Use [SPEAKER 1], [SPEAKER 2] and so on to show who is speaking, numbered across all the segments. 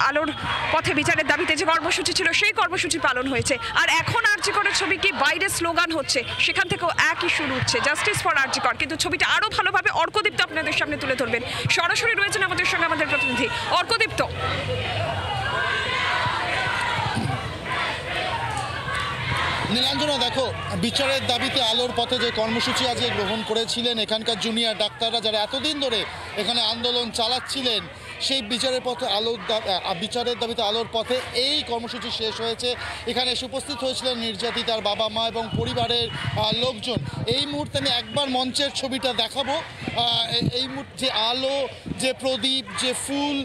[SPEAKER 1] আলোর পথে বিচারের দাবিতে যে কর্মসূচি ছিল সেই কর্মসূচি পালন হয়েছে। আর এখন আরজি করের ছবি কি বাইরে স্লোগান হচ্ছে, সেখান থেকেও একই শুরু হচ্ছে, জাস্টিস ফর আরজি কর। কিন্তু ছবিটা আরো ভালোভাবে অর্কদীপ্ত আপনাদের সামনে তুলে ধরবেন। সরাসরি রয়েছেন আমাদের সঙ্গে আমাদের প্রতিনিধি অর্কদীপ্ত।
[SPEAKER 2] নীলাঞ্জনা, দেখো, বিচারের দাবিতে আলোর পথে যে কর্মসূচি আজকে গ্রহণ করেছিলেন এখানকার জুনিয়র ডাক্তাররা, যারা এতদিন ধরে এখানে আন্দোলন চালাচ্ছিলেন, সেই বিচারের দাবিতে আলোর পথে এই কর্মসূচি শেষ হয়েছে। এখানে এসে উপস্থিত হয়েছিলেন নির্যাতিতার বাবা মা এবং পরিবারের লোকজন। এই মুহূর্তে আমি একবার মঞ্চের ছবিটা দেখাবো। এই মুহূর্তে যে আলো, যে প্রদীপ, যে ফুল,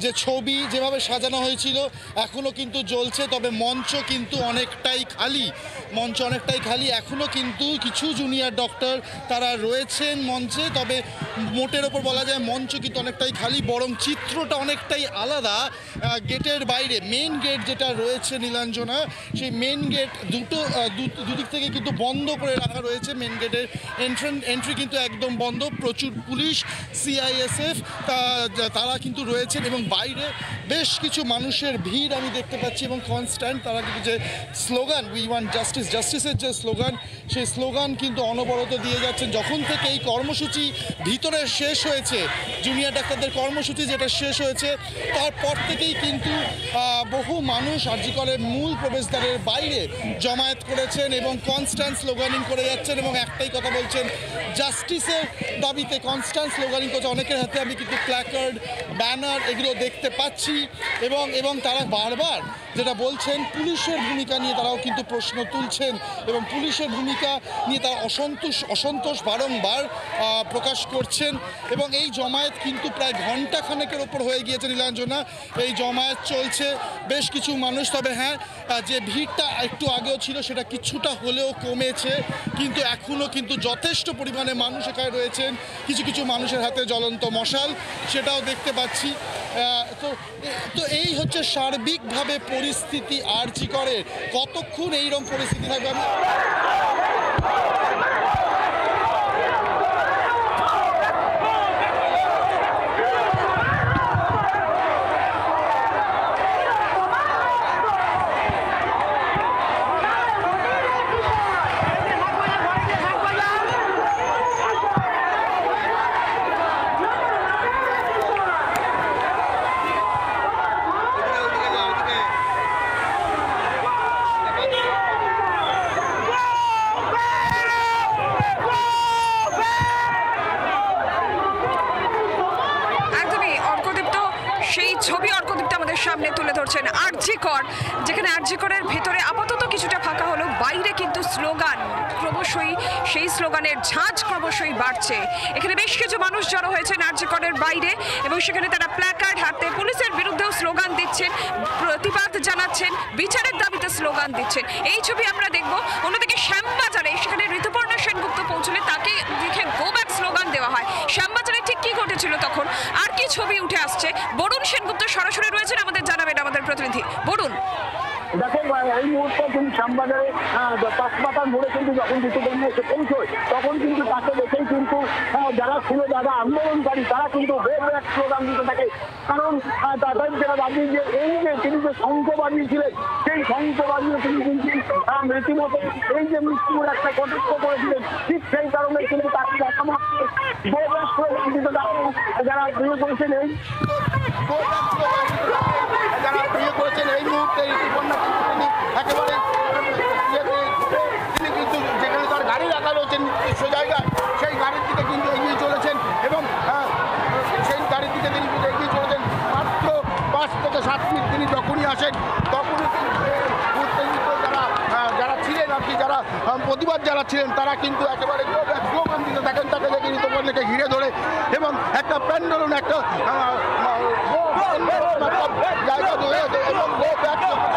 [SPEAKER 2] যে ছবি যেভাবে সাজানো হয়েছিল এখনও কিন্তু জ্বলছে, তবে মঞ্চ কিন্তু অনেকটাই খালি। এখনও কিন্তু কিছু জুনিয়র ডক্টর তারা রয়েছেন মঞ্চে, তবে মোটের ওপর বলা যায় মঞ্চ কিন্তু অনেকটাই খালি, বরং চিত্রটা অনেকটাই আলাদা। গেটের বাইরে মেন গেট যেটা রয়েছে নীলাঞ্জনা, সেই মেন গেট দুদিক থেকে কিন্তু বন্ধ করে রাখা রয়েছে। মেন গেটের এন্ট্রি কিন্তু একদম বন্ধ। প্রচুর পুলিশ, সিআইএসএফ তারা কিন্তু রয়েছেন এবং বাইরে বেশ কিছু মানুষের ভিড় আমি দেখতে পাচ্ছি এবং কনস্ট্যান্ট তারা কিন্তু যে স্লোগান উই ওয়ান্ট জাস্টিসের যে স্লোগান, সেই স্লোগান কিন্তু অনবরত দিয়ে যাচ্ছেন। যখন থেকে এই কর্মসূচি ভিতরে শেষ হয়েছে, জুনিয়র ডাক্তারদের কর্মসূচি যেটা শেষ হয়েছে, তারপর থেকেই কিন্তু বহু মানুষ আরজি করের মূল প্রবেশদ্বারের বাইরে জমায়েত করেছেন এবং কনস্ট্যান্ট স্লোগানিং করে যাচ্ছেন এবং একটাই কথা বলছেন, জাস্টিসের দাবিতে কনস্ট্যান্ট স্লোগানিং করছে। অনেকের হাতে আমি কিন্তু প্ল্যাকার্ড, ব্যানার এগুলো দেখতে পাচ্ছি এবং তারা বারবার যেটা বলছেন, পুলিশের ভূমিকা নিয়ে তারাও কিন্তু প্রশ্ন তুলছেন এবং পুলিশের ভূমিকা নিয়ে তারা অসন্তোষ বারংবার প্রকাশ করছেন এবং এই জমায়েত কিন্তু প্রায় ঘণ্টাখানেকের ওপর হয়ে গিয়েছে নীলাঞ্জনা। এই জমায়েত চলছে, বেশ কিছু মানুষ, তবে হ্যাঁ, যে ভিড়টা একটু আগেও ছিল সেটা কিছুটা হলেও কমেছে, কিন্তু এখনও কিন্তু যথেষ্ট পরিমাণে মানুষ এখানে রয়েছেন। কিছু মানুষের হাতে জ্বলন্ত মশাল, সেটাও দেখতে পাচ্ছি। তো এই হচ্ছে সার্বিকভাবে পরিস্থিতি আরজি করের। কতক্ষণ এইরকম পরিস্থিতি থাকবে আমি
[SPEAKER 1] সামনে তুলে ধরছেন আরজি কর, যেখানে আরজি করের ভেতরে আপাতত কিছুটা ফাঁকা হলো, বাইরে কিন্তু স্লোগান ক্রমশই, সেই স্লোগানের ঝাঁজ ক্রমশই বাড়ছে। এখানে বেশ কিছু মানুষ জড়ো হয়েছেন আরজি করের বাইরে এবং সেখানে তারা প্ল্যাকার্ড হাতে পুলিশের বিরুদ্ধেও স্লোগান দিচ্ছেন, প্রতিবাদ জানাচ্ছেন, বিচারের দাবিতে স্লোগান দিচ্ছেন। এই ছবি আমরা দেখব। অন্যদিকে শ্যামবাজারে সেখানে ঋতুপর্ণা সেনগুপ্ত পৌঁছলে তাকে দেখে গো ব্যাক স্লোগান দেওয়া হয়। শ্যামবাজারে ঠিক কি ঘটেছিল তখন, আর কি ছবি উঠে আসছে, বরুণ সেনগুপ্ত সরাসরি রয়েছেন, আমাদের জানাবেন আমাদের প্রতিনিধি বরুণ।
[SPEAKER 3] দেখেন, এই মুহূর্তে কিন্তু শ্যামবাজারে পাঁচমাথার মোড়ে কিন্তু যখন ঋতুপর্ণা এসে পৌঁছয় তখন কিন্তু তাকে দেখেই কিন্তু যারা ছিল, যারা আন্দোলনকারী, তারা কিন্তু এক স্লোগান দিতে থাকে। কারণ তাদের যারা দাবি যে এই যে তিনি যে শঙ্খ বাজিয়েছিলেন, সেই শঙ্খ বাজিয়ে তিনি কিন্তু রীতিমতো এই যে মৃত্যুর একটা কটাক্ষ করেছিলেন, ঠিক সেই কারণে কিন্তু তাকে দেখা মাত্র স্লোগান দিতে যারা বিয়ে করেছেন এই মুহূর্তে ঋতুপর্ণা একেবারে তিনি কিন্তু যেখানে তার গাড়ি রাখা রয়েছেন নির্দিষ্ট জায়গায়, সেই গাড়ির দিকে কিন্তু এগিয়ে চলেছেন এবং সেই গাড়ির দিকে তিনি কিন্তু এগিয়ে চলেছেন। মাত্র 5 থেকে 7 মিনিট তিনি যখনই আসেন তখনই যারা ছিলেন আর কি, যারা প্রতিবাদ যারা ছিলেন তারা কিন্তু একেবারে স্লোগান দিতে থাকেন, তাকে দেখে ঋতুপর্ণাকে ঘিরে ধরে এবং একটা প্যান্ডেলন, একটা জায়গা রয়েছে এবং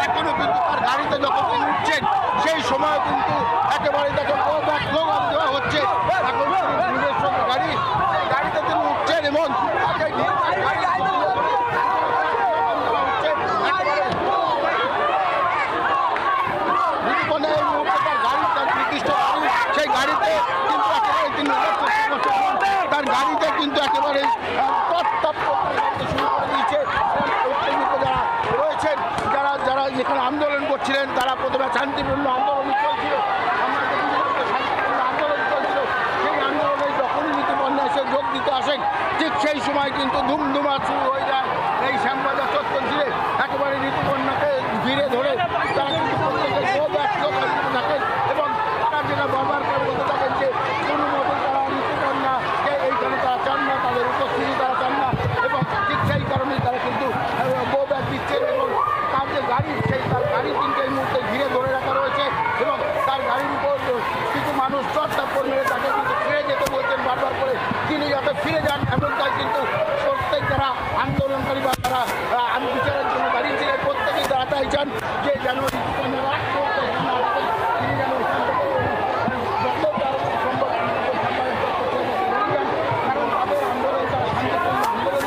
[SPEAKER 3] এখনো কিন্তু তার গাড়িতে যখন তিনি উঠছেন সেই সময় কিন্তু একেবারে তাকে স্লোগান দেওয়া হচ্ছে। এখন নিজস্ব গাড়ি, গাড়িতে তিনি উঠছেন এবং সেই গাড়িতে কিন্তু তার গাড়িতে কিন্তু একেবারে শান্তিপূর্ণ আন্দোলন চলছিল, আমরা দেখেছিলাম যে শান্তিপূর্ণ আন্দোলন চলছিল। সেই আন্দোলনে যখনই ঋতুপর্ণা এসে যোগ দিতে আসেন ঠিক সেই সময় কিন্তু ধুমধুমা শুরু হয়ে যায় এই শ্যামবাজার চত্বর ঘিরে। একেবারে ঋতুপর্ণাকে ঘিরে ধরে তারা কিন্তু প্রত্যেকে থাকেন এবং তারা যেটা ব্যবহার করে বলতে থাকেন যে কোনো মতো তারা ঋতুপর্ণাকে এইখানে তারা চান না, তাদের উপস্থিতি তারা চান না এবং ঠিক সেই কারণেই তারা কিন্তু গো ব্যাক দিচ্ছেন এবং তার যে গাড়ি তার গাড়ি কিন্তু এই মুহূর্তে ঘিরে ধরে রাখা রয়েছে এবং তার গাড়ির উপর কিছু মানুষ চট্টাপ্পর মেরে তাকে কিন্তু ফিরে যেতে বলছেন বারবার করে, তিনি যাতে ফিরে যান এমনটাই কিন্তু প্রত্যেক যারা আন্দোলনকারী বা তারা বিচারের জন্য দাঁড়িয়েছিলেন প্রত্যেকেই তারা তাই চান যে যেন তিনি যেন কারণ তাদের আন্দোলন তারা শান্তিপূর্ণ আন্দোলন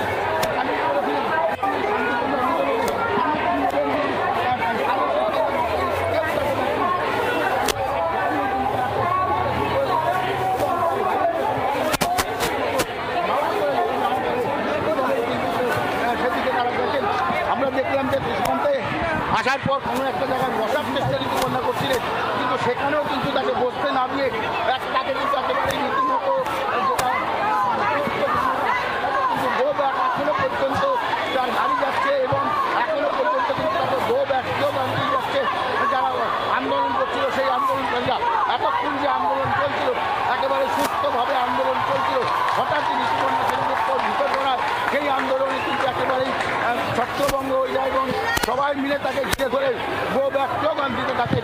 [SPEAKER 3] সেদিকে তারা গেছেন। আমরা দেখলাম যে সীমান্তে আসার পর কোনো একটা জায়গায় বসার চেষ্টা ঋতুপর্ণা করছিলেন, কিন্তু সেখানেও কিন্তু তাকে বসতে না দিয়ে তাকে কিন্তু একেবারে রীতিমতো কিন্তু গো ব্যাক এখনো পর্যন্ত তার গাড়ি যাচ্ছে এবং এখনো পর্যন্ত কিন্তু তাকে গো ব্যাক বানিয়ে যাচ্ছে যারা আন্দোলন করছিল সেই আন্দোলনকারীরা। এতক্ষণ যে আন্দোলন চলছিল একেবারে সুস্থভাবে আন্দোলন চলছিল, হঠাৎই ঋতুপর্ণা সেনের পর ভিতর করায় সেই আন্দোলনে কিন্তু একেবারেই ছত্রভঙ্গ হয়ে যায় এবং সবাই মিলে তাকে ঘিরে ধরে গো ব্যাক স্লোগান দিতে থাকে।